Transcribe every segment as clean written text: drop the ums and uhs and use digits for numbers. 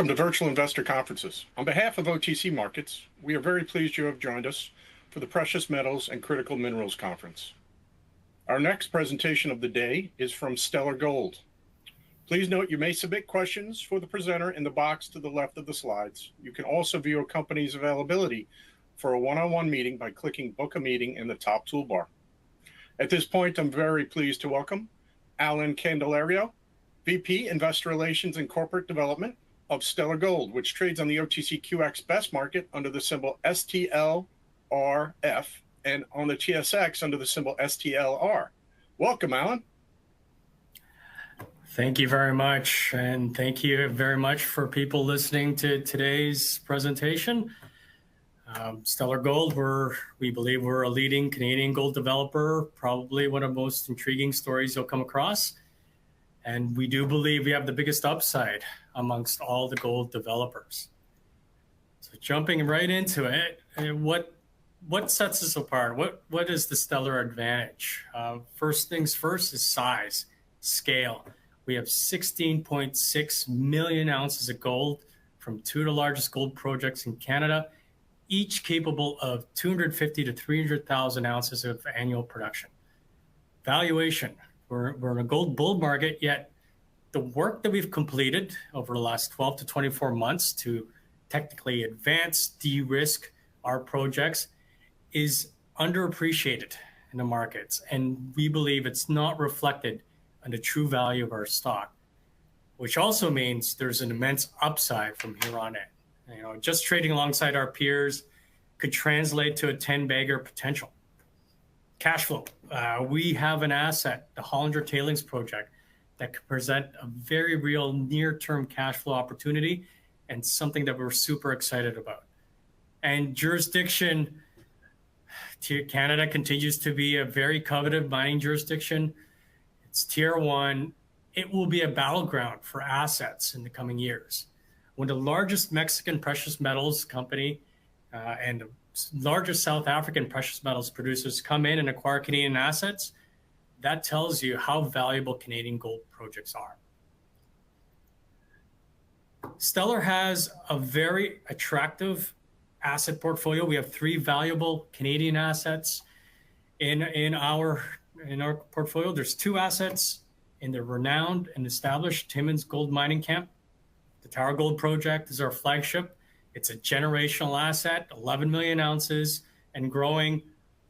Welcome to Virtual Investor Conferences. On behalf of OTC Markets, we are very pleased you have joined us for the Precious Metals and Critical Minerals Conference. Our next presentation of the day is from Stellar Gold. Please note you may submit questions for the presenter in the box to the left of the slides. You can also view a company's availability for a one-on-one meeting by clicking Book a Meeting in the top toolbar. At this point, I'm very pleased to welcome Alan Candelario, VP Investor Relations and Corporate Development of Stellar Gold, which trades on the OTCQX Best Market under the symbol STLRF and on the TSX under the symbol STLR. Welcome, Alan. Thank you very much, and thank you very much for people listening to today's presentation. Stellar Gold, we believe we're a leading Canadian gold developer, probably one of the most intriguing stories you'll come across. And we do believe we have the biggest upside amongst all the gold developers. So jumping right into it, what sets us apart? What is the Stellar advantage? First things first is size, scale. We have 16.6 million ounces of gold from two of the largest gold projects in Canada, each capable of 250 to 300,000 ounces of annual production. Valuation. We're in a gold bull market, yet the work that we've completed over the last 12 to 24 months to technically advance, de-risk our projects is underappreciated in the markets. And we believe it's not reflected on the true value of our stock, which also means there's an immense upside from here on in. Just trading alongside our peers could translate to a 10-bagger potential. Cash flow. We have an asset, the Hollinger Tailings Project, that could present a very real near-term cash flow opportunity and something that we're super excited about. And jurisdiction, Canada continues to be a very coveted mining jurisdiction. It's tier one. It will be a battleground for assets in the coming years. When the largest Mexican precious metals company and the largest South African precious metals producers come in and acquire Canadian assets, that tells you how valuable Canadian gold projects are. Stellar has a very attractive asset portfolio. We have three valuable Canadian assets in our portfolio. There's two assets in the renowned and established Timmins Gold Mining Camp. The Tower Gold Project is our flagship. It's a generational asset, 11 million ounces and growing,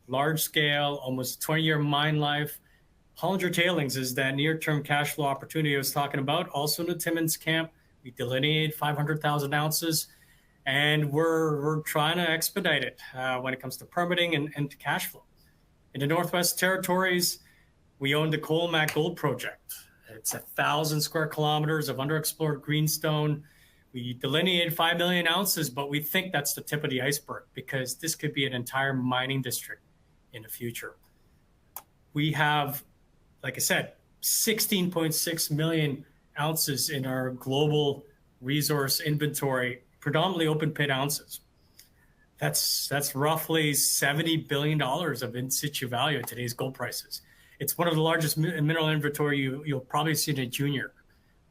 large scale, almost 20-year mine life. Hollinger Tailings is that near-term cash flow opportunity I was talking about. Also in the Timmins camp, we delineate 500,000 ounces, and we're trying to expedite it when it comes to permitting and to cash flow. In the Northwest Territories, we own the Colmac Gold Project. It's 1,000 square kilometers of underexplored greenstone. We delineated 5 million ounces, but we think that's the tip of the iceberg because this could be an entire mining district in the future. We have, like I said, 16.6 million ounces in our global resource inventory, predominantly open pit ounces. That's roughly $70 billion of in situ value at today's gold prices. It's one of the largest mineral inventory you'll probably see in a junior,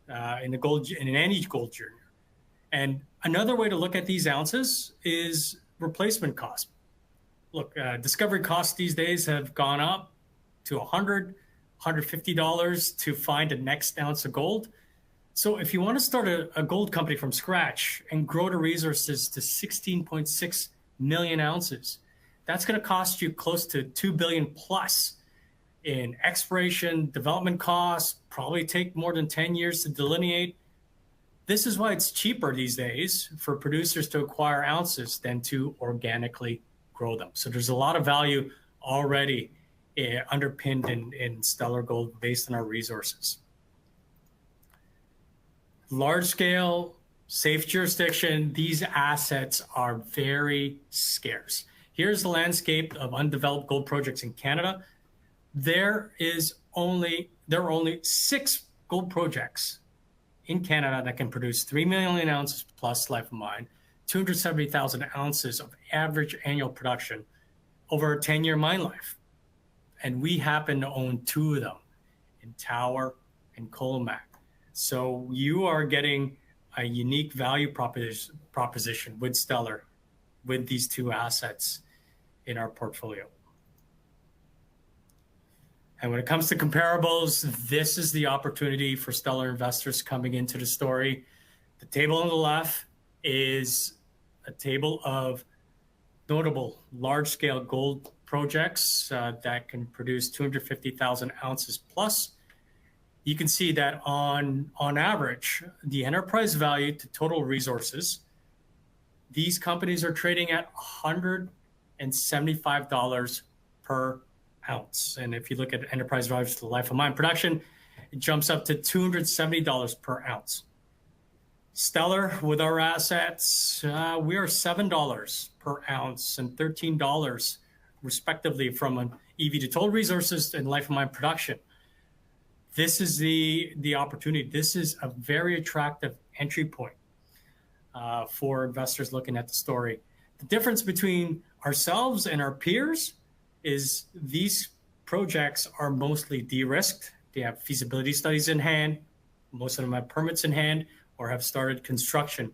in any gold junior. And another way to look at these ounces is replacement cost. Look, discovery costs these days have gone up to $100, $150 to find the next ounce of gold. So if you want to start a gold company from scratch and grow the resources to 16.6 million ounces, that's going to cost you close to $2 billion plus in exploration, development costs, probably take more than 10 years to delineate. This is why it's cheaper these days for producers to acquire ounces than to organically grow them. So there's a lot of value already underpinned in Stellar Gold based on our resources. Large scale, safe jurisdiction, these assets are very scarce. Here's the landscape of undeveloped gold projects in Canada. There are only 6 gold projects in Canada that can produce 3 million ounces plus life of mine, 270,000 ounces of average annual production over a 10-year mine life. And we happen to own 2 of them in Tower and Colmac. So you are getting a unique value proposition with Stellar, with these two assets in our portfolio. And when it comes to comparables, this is the opportunity for Stellar investors coming into the story. The table on the left is a table of notable large-scale gold projects that can produce 250,000 ounces plus. You can see that on average, the enterprise value to total resources, these companies are trading at $175 per ounce. And if you look at enterprise value to the life of mine production, it jumps up to $270 per ounce. Stellar, with our assets, we are $7 per ounce and $13 respectively from an EV to total resources and life of mine production. This is the opportunity. This is a very attractive entry point for investors looking at the story. The difference between ourselves and our peers is these projects are mostly de-risked. They have feasibility studies in hand. Most of them have permits in hand or have started construction.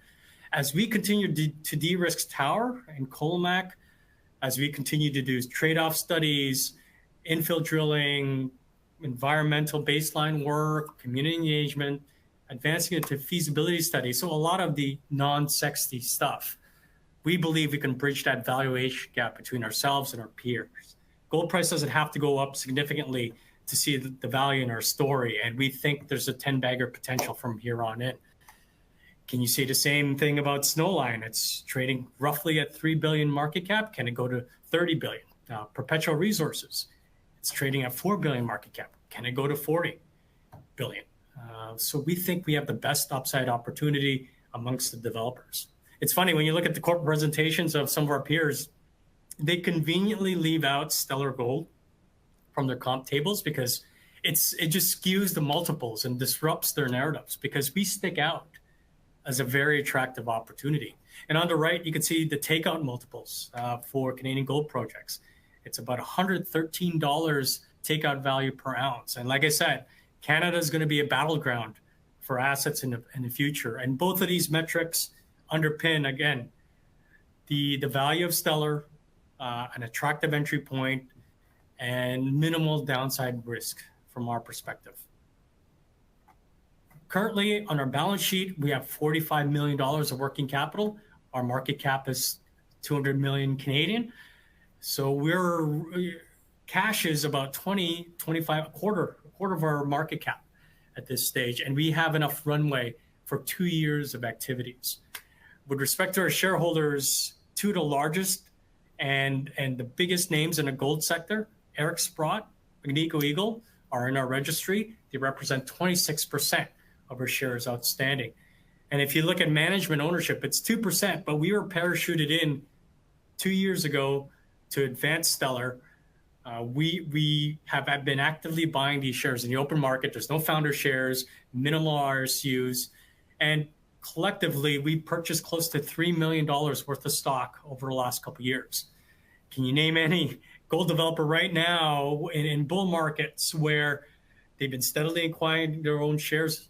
As we continue to de-risk Tower and Colmac, as we continue to do trade-off studies, infill drilling, environmental baseline work, community engagement, advancing into feasibility studies, so a lot of the non-sexy stuff, we believe we can bridge that valuation gap between ourselves and our peers. Gold price doesn't have to go up significantly to see the value in our story, and we think there's a 10-bagger potential from here on in. Can you say the same thing about Snowline? It's trading roughly at $3 billion market cap. Can it go to $30 billion? Perpetual Resources, it's trading at $4 billion market cap. Can it go to $40 billion? So we think we have the best upside opportunity amongst the developers. It's funny, when you look at the corporate presentations of some of our peers, they conveniently leave out Stellar Gold from their comp tables because it just skews the multiples and disrupts their narratives, because we stick out as a very attractive opportunity. And on the right, you can see the takeout multiples for Canadian gold projects. It's about $113 takeout value per ounce. And like I said, Canada is going to be a battleground for assets in the future. And both of these metrics underpin, again, the value of Stellar, an attractive entry point, and minimal downside risk from our perspective. Currently, on our balance sheet, we have $45 million of working capital. Our market cap is 200 million Canadian. So cash is about 25, a quarter of our market cap at this stage. And we have enough runway for 2 years of activities. With respect to our shareholders, two of the largest and the biggest names in the gold sector, Eric Sprott, Agnico Eagle, are in our registry. They represent 26% of our shares outstanding. And if you look at management ownership, it's 2%, but we were parachuted in 2 years ago to advance Stellar. We have been actively buying these shares in the open market. There's no founder shares, minimal RSUs, and collectively, we purchased close to $3 million worth of stock over the last couple of years. Can you name any gold developer right now in bull markets where they've been steadily acquiring their own shares?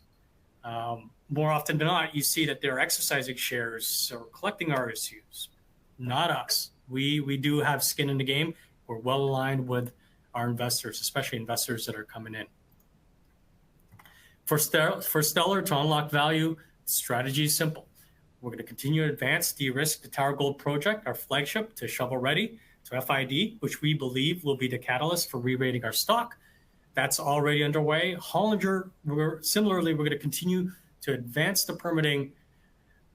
More often than not, you see that they're exercising shares or collecting RSUs. Not us. We do have skin in the game. We're well aligned with our investors, especially investors that are coming in. For Stellar to unlock value, the strategy is simple. We're going to continue to advance, de-risk the Tower Gold project, our flagship, to shovel ready, to FID, which we believe will be the catalyst for re-rating our stock. That's already underway. Hollinger, similarly, we're going to continue to advance the permitting,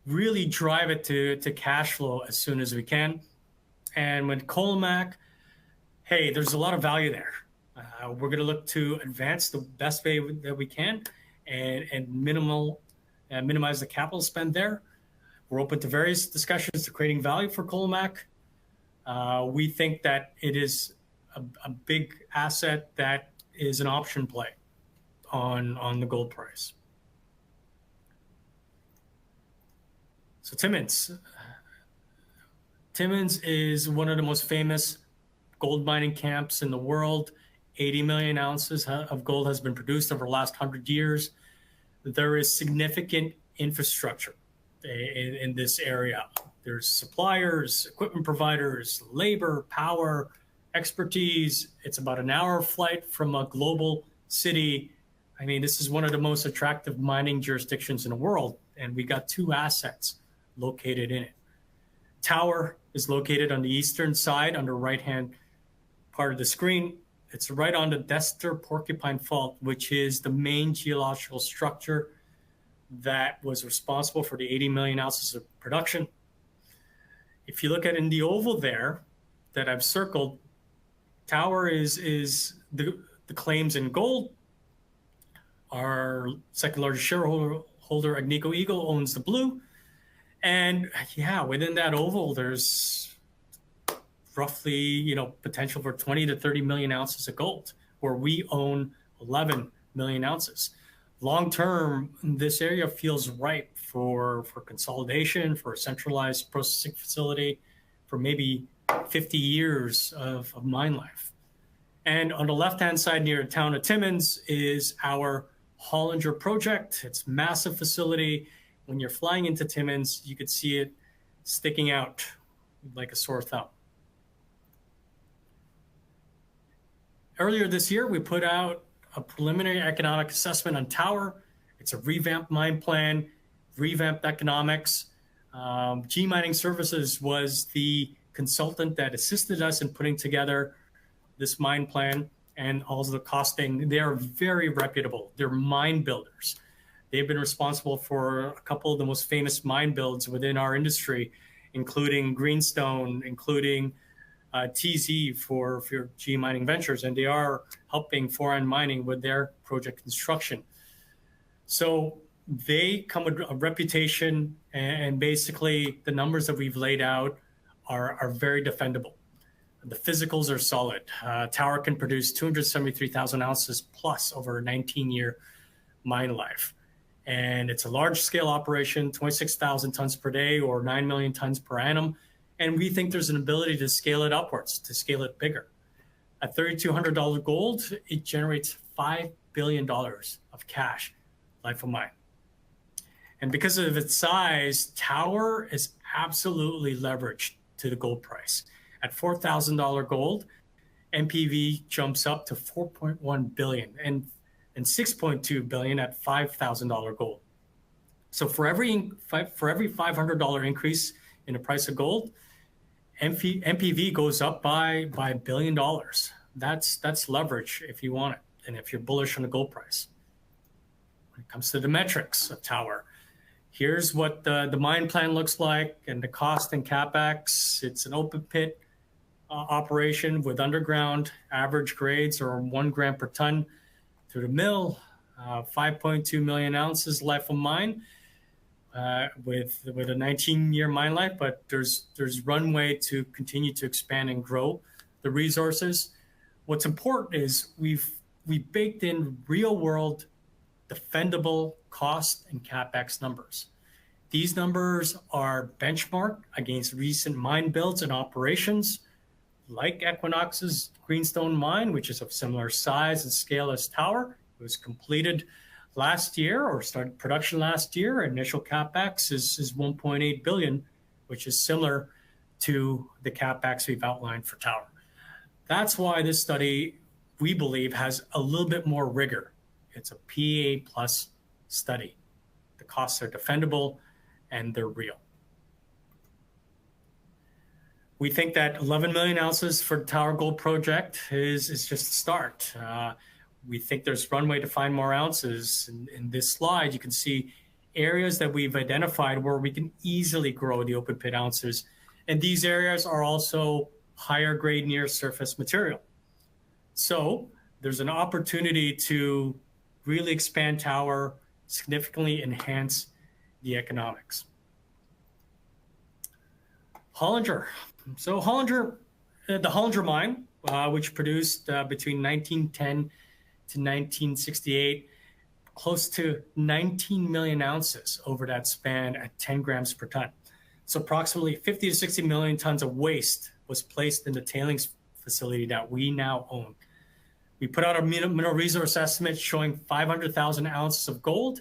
really drive it to cash flow as soon as we can. And with Colmac, hey, there's a lot of value there. We're going to look to advance the best way that we can and minimize the capital spend there. We're open to various discussions to creating value for Colmac. We think that it is a big asset that is an option play on the gold price. So Timmins. Timmins is one of the most famous gold mining camps in the world. 80 million ounces of gold has been produced over the last 100 years. There is significant infrastructure in this area. There's suppliers, equipment providers, labor, power, expertise. It's about an hour flight from a global city. I mean, this is one of the most attractive mining jurisdictions in the world, and we got two assets located in it. Tower is located on the eastern side on the right-hand part of the screen. It's right on the Dester-Porcupine Fault, which is the main geological structure that was responsible for the 80 million ounces of production. If you look at in the oval there that I've circled, Tower is the claims in gold. Our second largest shareholder, Agnico Eagle, owns the blue. And yeah, within that oval, there's roughly, potential for 20 to 30 million ounces of gold, where we own 11 million ounces. Long term, this area feels ripe for consolidation, for a centralized processing facility, for maybe 50 years of mine life. And on the left-hand side near the town of Timmins is our Hollinger project. It's a massive facility. When you're flying into Timmins, you could see it sticking out like a sore thumb. Earlier this year, we put out a preliminary economic assessment on Tower. It's a revamped mine plan, revamped economics. G Mining Services was the consultant that assisted us in putting together this mine plan and also the costing. They are very reputable. They're mine builders. They've been responsible for a couple of the most famous mine builds within our industry, including Greenstone, including TZ for G Mining Ventures, and they are helping Foran Mining with their project construction. So they come with a reputation, and basically the numbers that we've laid out are very defendable. The physicals are solid. Tower can produce 273,000 ounces plus over a 19-year mine life. And it's a large-scale operation, 26,000 tons per day or 9 million tons per annum. And we think there's an ability to scale it upwards, to scale it bigger. At $3,200 gold, it generates $5 billion of cash, life of mine. And because of its size, Tower is absolutely leveraged to the gold price. At $4,000 gold, NPV jumps up to $4.1 billion and $6.2 billion at $5,000 gold. So for every $500 increase in the price of gold, NPV goes up by $1 billion. That's leverage if you want it, and if you're bullish on the gold price. When it comes to the metrics of Tower, here's what the mine plan looks like and the cost and capex. It's an open pit operation with underground. Average grades are 1 gram per ton through the mill. 5.2 million ounces life of mine with a 19-year mine life, but there's runway to continue to expand and grow the resources. What's important is we baked in real world defendable cost and capex numbers. These numbers are benchmarked against recent mine builds and operations, like Equinox's Greenstone mine, which is of similar size and scale as Tower. It was completed last year or started production last year. Initial capex is 1.8 billion, which is similar to the capex we've outlined for Tower. That's why this study, we believe, has a little bit more rigor. It's a PA plus study. The costs are defendable and they're real. We think that 11 million ounces for the Tower Gold project is just a start. We think there's runway to find more ounces. In this slide, you can see areas that we've identified where we can easily grow the open pit ounces. And these areas are also higher grade near surface material. So there's an opportunity to really expand Tower, significantly enhance the economics. Hollinger. So Hollinger, the Hollinger mine, which produced between 1910 to 1968, close to 19 million ounces over that span at 10 grams per ton. So approximately 50 to 60 million tons of waste was placed in the tailings facility that we now own. We put out a mineral resource estimate showing 500,000 ounces of gold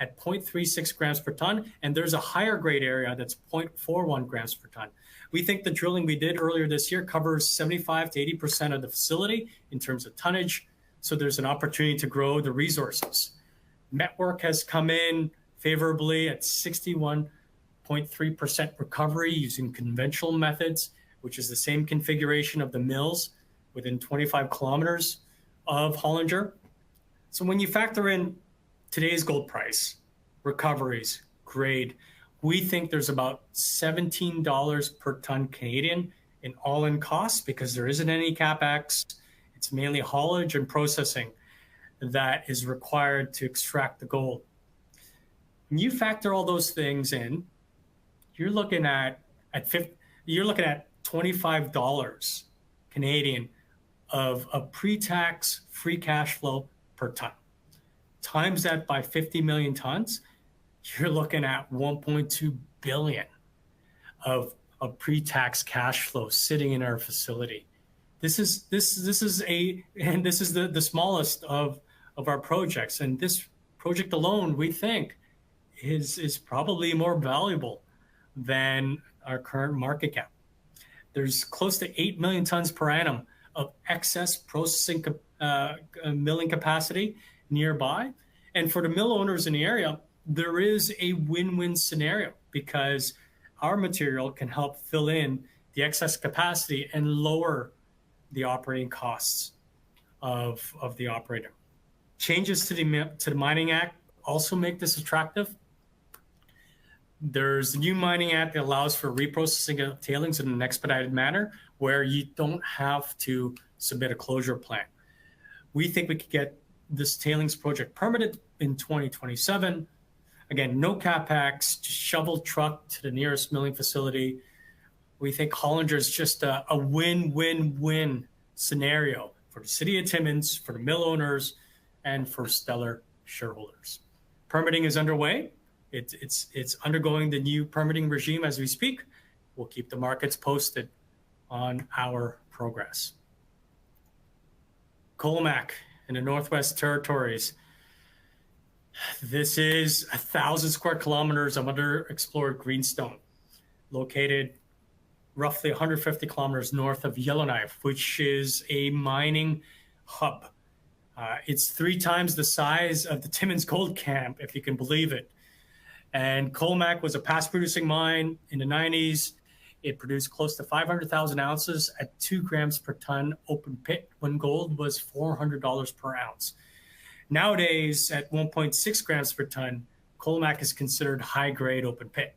at 0.36 grams per ton, and there's a higher grade area that's 0.41 grams per ton. We think the drilling we did earlier this year covers 75 to 80% of the facility in terms of tonnage, so there's an opportunity to grow the resources. Network has come in favorably at 61.3% recovery using conventional methods, which is the same configuration of the mills within 25 kilometers of Hollinger. So when you factor in today's gold price, recoveries, grade, we think there's about $17 per ton Canadian in all-in costs because there isn't any CapEx. It's mainly haulage and processing that is required to extract the gold. When you factor all those things in, you're looking at $25 Canadian of a pre-tax free cash flow per ton. Times that by 50 million tons, you're looking at 1.2 billion of pre-tax cash flow sitting in our facility. This is the smallest of our projects, and this project alone, we think, is probably more valuable than our current market cap. There's close to 8 million tons per annum of excess processing milling capacity nearby. And for the mill owners in the area, there is a win-win scenario because our material can help fill in the excess capacity and lower the operating costs of the operator. Changes to the Mining Act also make this attractive. There's a new Mining Act that allows for reprocessing of tailings in an expedited manner where you don't have to submit a closure plan. We think we could get this tailings project permitted in 2027. Again, no CapEx, just shovel truck to the nearest milling facility. We think Hollinger is just a win-win-win scenario for the city of Timmins, for the mill owners, and for Stellar shareholders. Permitting is underway. It's undergoing the new permitting regime as we speak. We'll keep the markets posted on our progress. Colmac in the Northwest Territories. This is 1,000 square kilometers of underexplored greenstone, located roughly 150 kilometers north of Yellowknife, which is a mining hub. It's 3 times the size of the Timmins Gold Camp, if you can believe it. And Colmac was a past-producing mine in the 90s. It produced close to 500,000 ounces at 2 grams per ton open pit when gold was $400 per ounce. Nowadays, at 1.6 grams per ton, Colmac is considered high-grade open pit.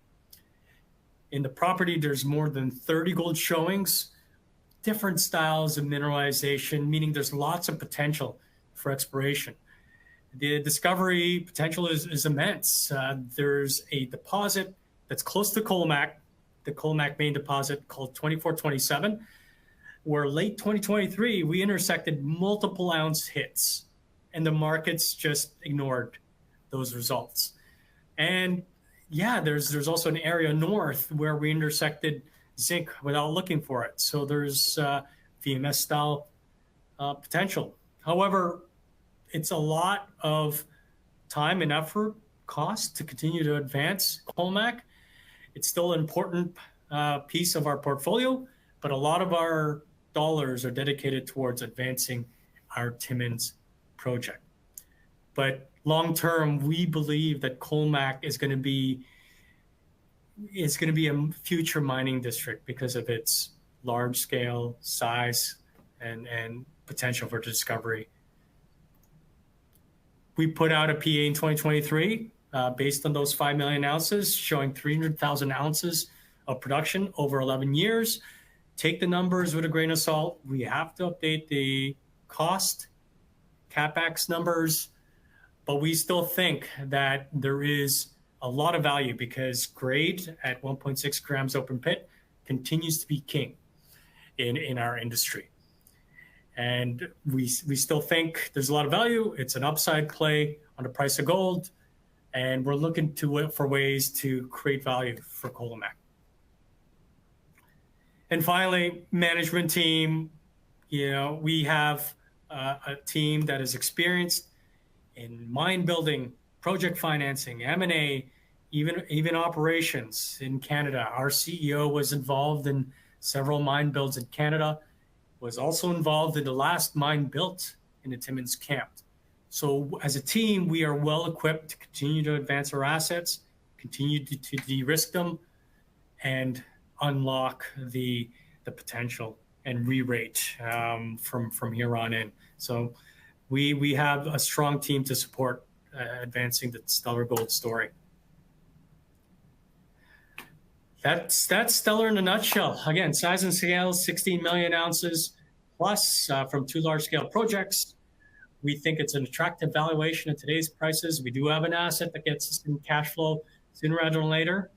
In the property, there's more than 30 gold showings, different styles of mineralization, meaning there's lots of potential for exploration. The discovery potential is immense. There's a deposit that's close to Colmac, the Colmac main deposit called 2427, where late 2023, we intersected multiple ounce hits, and the markets just ignored those results. And yeah, there's also an area north where we intersected zinc without looking for it. So there's VMS style potential. However, it's a lot of time and effort, cost to continue to advance Colmac. It's still an important piece of our portfolio, but a lot of our dollars are dedicated towards advancing our Timmins project. But long term, we believe that Colmac is going to be a future mining district because of its large scale, size, and potential for discovery. We put out a PA in 2023 based on those 5 million ounces, showing 300,000 ounces of production over 11 years. Take the numbers with a grain of salt. We have to update the cost, CapEx numbers, but we still think that there is a lot of value because grade at 1.6 grams open pit continues to be king in our industry. And we still think there's a lot of value. It's an upside play on the price of gold, and we're looking for ways to create value for Colmac. And finally, management team. We have a team that is experienced in mine building, project financing, M&A, even operations in Canada. Our CEO was involved in several mine builds in Canada, was also involved in the last mine built in the Timmins camp. So as a team, we are well equipped to continue to advance our assets, continue to de-risk them, and unlock the potential and re-rate from here on in. So we have a strong team to support advancing the Stellar Gold story. That's Stellar in a nutshell. Again, size and scale, 16 million ounces plus from 2 large-scale projects. We think it's an attractive valuation at today's prices. We do have an asset that gets us in cash flow sooner rather than later.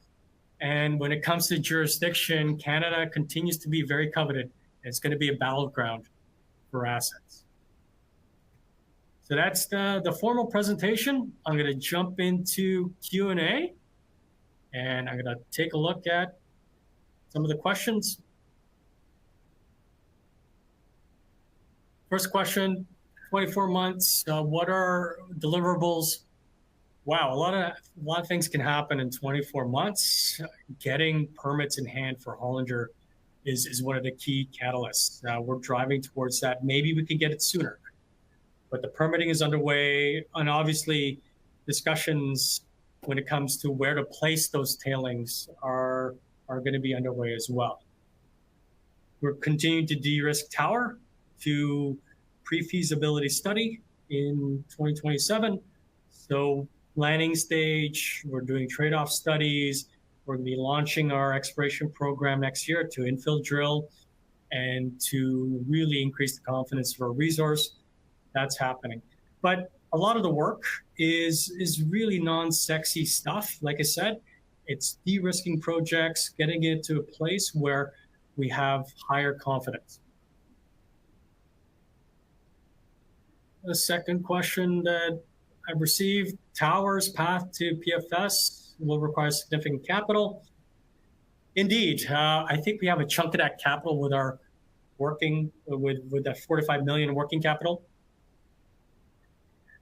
And when it comes to jurisdiction, Canada continues to be very coveted. It's going to be a battleground for assets. So that's the formal presentation. I'm going to jump into Q&A, and I'm going to take a look at some of the questions. First question, 24 months, what are deliverables? Wow, a lot of things can happen in 24 months. Getting permits in hand for Hollinger is one of the key catalysts. We're driving towards that. Maybe we can get it sooner, but the permitting is underway, and obviously discussions when it comes to where to place those tailings are going to be underway as well. We're continuing to de-risk Tower to pre-feasibility study in 2027. So planning stage, we're doing trade-off studies. We're going to be launching our exploration program next year to infill drill and to really increase the confidence of our resource. That's happening. But a lot of the work is really non-sexy stuff. Like I said, it's de-risking projects, getting it to a place where we have higher confidence. The second question that I've received, Tower's path to PFS will require significant capital. Indeed, I think we have a chunk of that capital with our working with that 45 million working capital.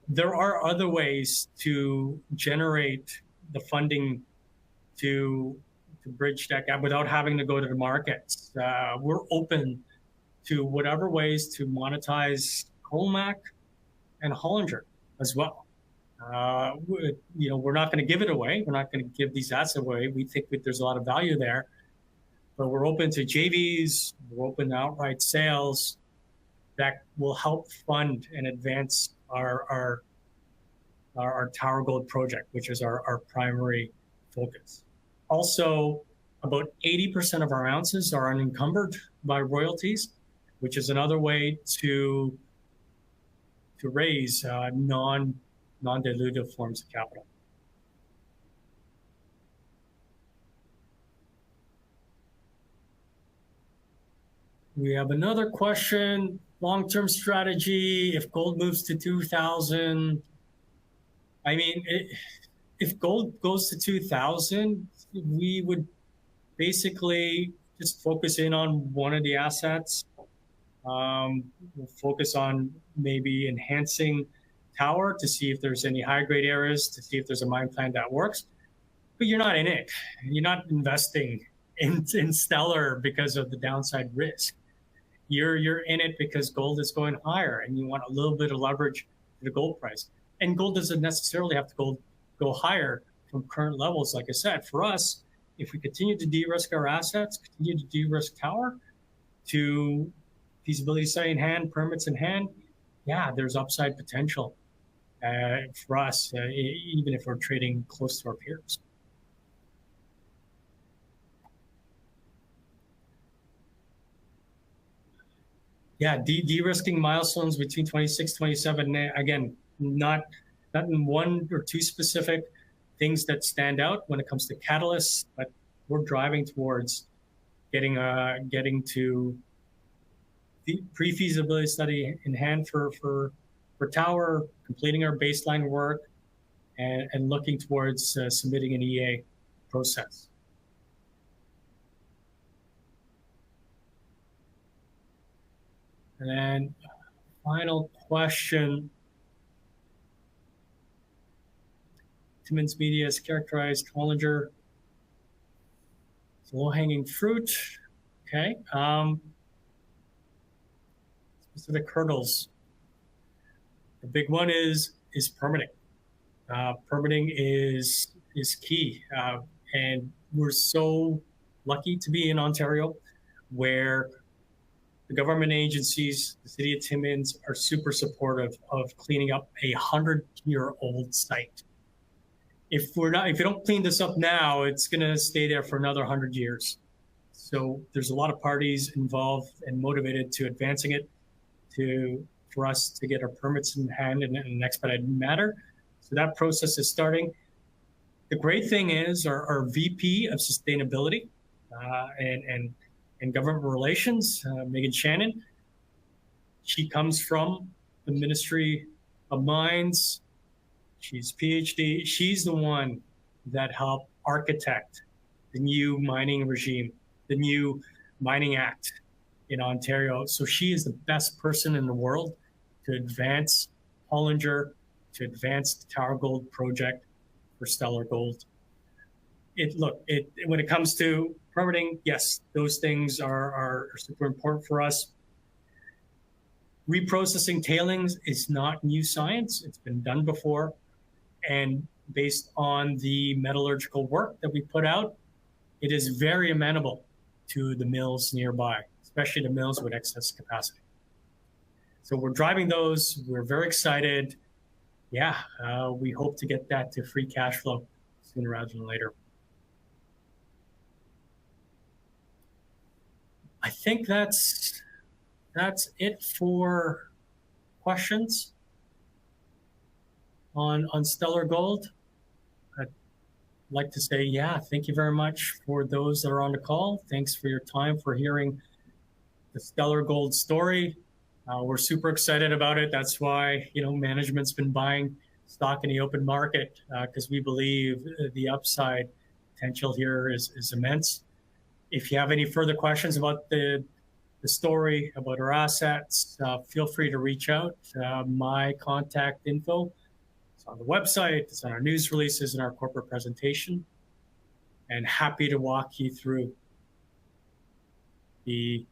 There are other ways to generate the funding to bridge that gap without having to go to the markets. We're open to whatever ways to monetize Colmac and Hollinger as well. We're not going to give it away. We're not going to give these assets away. We think that there's a lot of value there, but we're open to JVs. We're open to outright sales that will help fund and advance our Tower Gold project, which is our primary focus. Also, about 80% of our ounces are unencumbered by royalties, which is another way to raise non-dilutive forms of capital. We have another question, long-term strategy, if gold moves to 2,000. I mean, if gold goes to 2,000, we would basically just focus in on one of the assets. We'll focus on maybe enhancing Tower to see if there's any high-grade areas, to see if there's a mine plan that works. But you're not in it. You're not investing in Stellar because of the downside risk. You're in it because gold is going higher, and you want a little bit of leverage to the gold price. And gold doesn't necessarily have to go higher from current levels. Like I said, for us, if we continue to de-risk our assets, continue to de-risk Tower to feasibility study in hand, permits in hand, yeah, there's upside potential for us, even if we're trading close to our peers. Yeah, de-risking milestones between 26, 27, again, not in one or two specific things that stand out when it comes to catalysts, but we're driving towards getting to the pre-feasibility study in hand for Tower, completing our baseline work, and looking towards submitting an EA process. And then final question. Timmins Media has characterized Hollinger as low-hanging fruit. Okay. Specific hurdles. The big one is permitting. Permitting is key, and we're so lucky to be in Ontario, where the government agencies, the city of Timmins, are super supportive of cleaning up a 100-year-old site. If you don't clean this up now, it's going to stay there for another 100 years. So there's a lot of parties involved and motivated to advancing it, for us to get our permits in hand in an expedited manner. So that process is starting. The great thing is our VP of Sustainability and Government Relations, Megan Shannon, she comes from the Ministry of Mines. She's PhD. She's the one that helped architect the new mining regime, the new Mining Act in Ontario. So she is the best person in the world to advance Hollinger, to advance the Tower Gold project for Stellar Gold. When it comes to permitting, yes, those things are super important for us. Reprocessing tailings is not new science. It's been done before. And based on the metallurgical work that we put out, it is very amenable to the mills nearby, especially the mills with excess capacity. So we're driving those. We're very excited. Yeah, we hope to get that to free cash flow sooner rather than later. I think that's it for questions on Stellar Gold. I'd like to say, yeah, thank you very much for those that are on the call. Thanks for your time, for hearing the Stellar Gold story. We're super excited about it. That's why, management's been buying stock in the open market, because we believe the upside potential here is immense. If you have any further questions about the story, about our assets, feel free to reach out. My contact info is on the website, it's on our news releases and our corporate presentation, and happy to walk you through the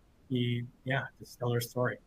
Stellar story.